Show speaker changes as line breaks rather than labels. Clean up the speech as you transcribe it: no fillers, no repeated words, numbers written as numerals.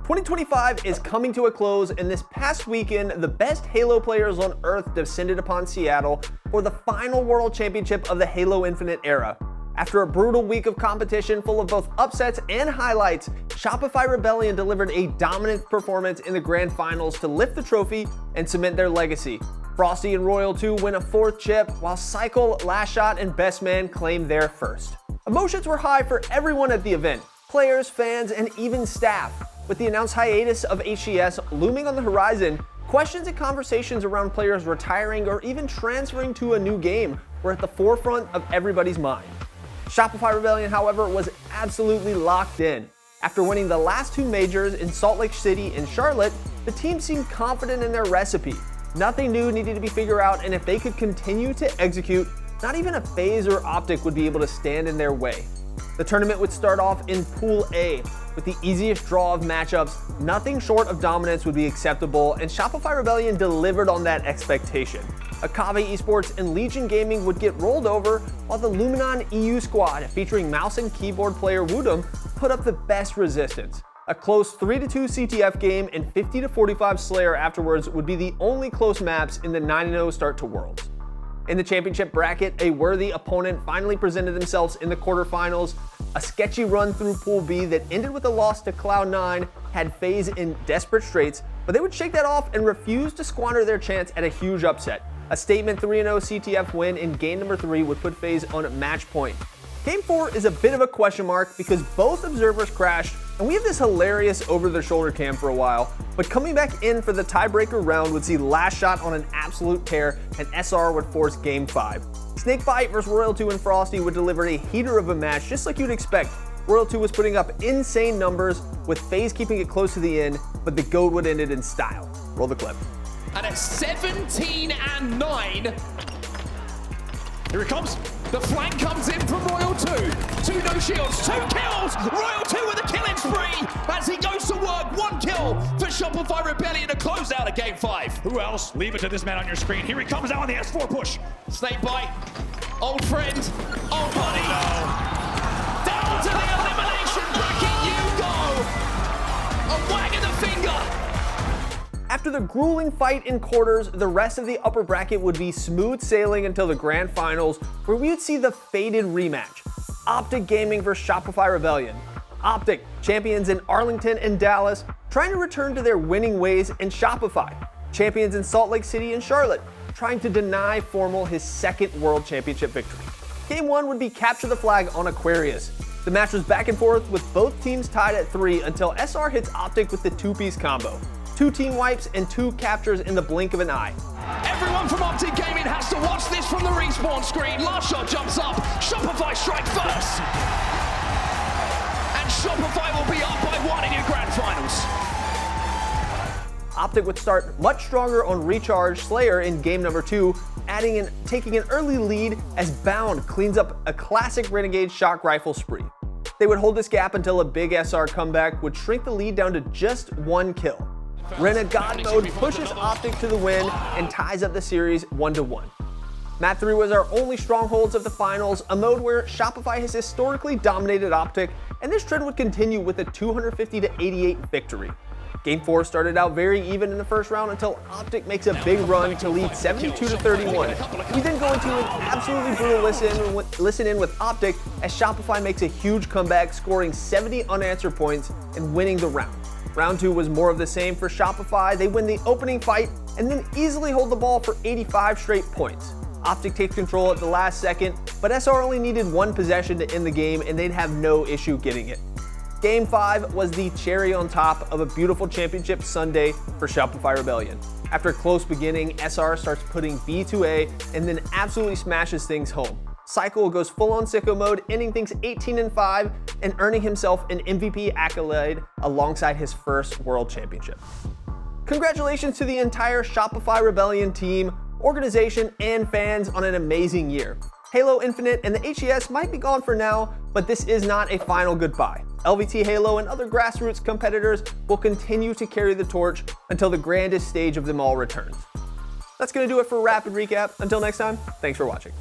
2025 is coming to a close, and this past weekend, the best Halo players on Earth descended upon Seattle for the final World Championship of the Halo Infinite era. After a brutal week of competition full of both upsets and highlights, Shopify Rebellion delivered a dominant performance in the grand finals to lift the trophy and cement their legacy. Frosty and Royal2 win a 4th chip, while Cykul, Last Shot, and Best Man claim their first. Emotions were high for everyone at the event, players, fans, and even staff. With the announced hiatus of HCS looming on the horizon, questions and conversations around players retiring or even transferring to a new game were at the forefront of everybody's mind. Shopify Rebellion, however, was absolutely locked in. After winning the last 2 majors in Salt Lake City and Charlotte, the team seemed confident in their recipe. Nothing new needed to be figured out, and if they could continue to execute, not even a FaZe or Optic would be able to stand in their way. The tournament would start off in Pool A, with the easiest draw of matchups. Nothing short of dominance would be acceptable, and Shopify Rebellion delivered on that expectation. Akave Esports and Legion Gaming would get rolled over, while the Luminon EU squad, featuring mouse and keyboard player Woodham, put up the best resistance. A close 3-2 CTF game and 50-45 Slayer afterwards would be the only close maps in the 9-0 start to Worlds. In the championship bracket, a worthy opponent finally presented themselves in the quarterfinals. A sketchy run through Pool B that ended with a loss to Cloud9 had FaZe in desperate straits, but they would shake that off and refuse to squander their chance at a huge upset. A statement 3-0 CTF win in game number 3 would put FaZe on match point. Game 4 is a bit of a question mark because both observers crashed, and we have this hilarious over-the-shoulder cam for a while, but coming back in for the tiebreaker round would see Last Shot on an absolute tear, and SR would force Game 5. Snakebite vs Royal2 and Frosty would deliver a heater of a match just like you'd expect. Royal2 was putting up insane numbers, with FaZe keeping it close to the end, but the GOAT would end it in style. Roll the clip.
And at 17-9, here it comes. The flank comes in from Royal2. 2 no shields, 2 kills. Royal2 with a killing spree as he goes to work. 1 kill for Shopify Rebellion to close out of Game 5.
Who else? Leave it to this man on your screen. Here he comes out on the S4 push.
Snakebite, old friend, old buddy. Down to the elimination bracket you go. A wag of the finger.
After the grueling fight in quarters, the rest of the upper bracket would be smooth sailing until the grand finals, where we would see the fated rematch. Optic Gaming vs Shopify Rebellion. Optic, champions in Arlington and Dallas, trying to return to their winning ways, and Shopify, champions in Salt Lake City and Charlotte, trying to deny Formal his 2nd World Championship victory. Game 1 would be capture the flag on Aquarius. The match was back and forth with both teams tied at 3 until SR hits Optic with the 2-piece combo. 2 team wipes and 2 captures in the blink of an eye.
Everyone from Optic Gaming has to watch this from the respawn screen. Last Shot jumps up. Shopify strike first. And Shopify will be up by 1 in your grand finals.
Optic would start much stronger on Recharge Slayer in game number 2, taking an early lead as Bound cleans up a classic Renegade shock rifle spree. They would hold this gap until a big SR comeback would shrink the lead down to just 1 kill. Renegade mode pushes Optic to the win and ties up the series 1-1. Map 3 was our only strongholds of the finals, a mode where Shopify has historically dominated Optic, and this trend would continue with a 250-88 victory. Game 4 started out very even in the first round until Optic makes a big run to lead 72-31. We then go into an absolutely brutal listen in with Optic as Shopify makes a huge comeback, scoring 70 unanswered points and winning the round. Round 2 was more of the same for Shopify. They win the opening fight and then easily hold the ball for 85 straight points. Optic takes control at the last second, but SR only needed 1 possession to end the game and they'd have no issue getting it. Game 5 was the cherry on top of a beautiful championship Sunday for Shopify Rebellion. After a close beginning, SR starts putting B to A and then absolutely smashes things home. Cykul goes full-on sicko mode, ending things 18-5 and earning himself an MVP accolade alongside his first World Championship. Congratulations to the entire Shopify Rebellion team, organization, and fans on an amazing year. Halo Infinite and the HCS might be gone for now, but this is not a final goodbye. LVT Halo and other grassroots competitors will continue to carry the torch until the grandest stage of them all returns. That's going to do it for Rapid Recap. Until next time, thanks for watching.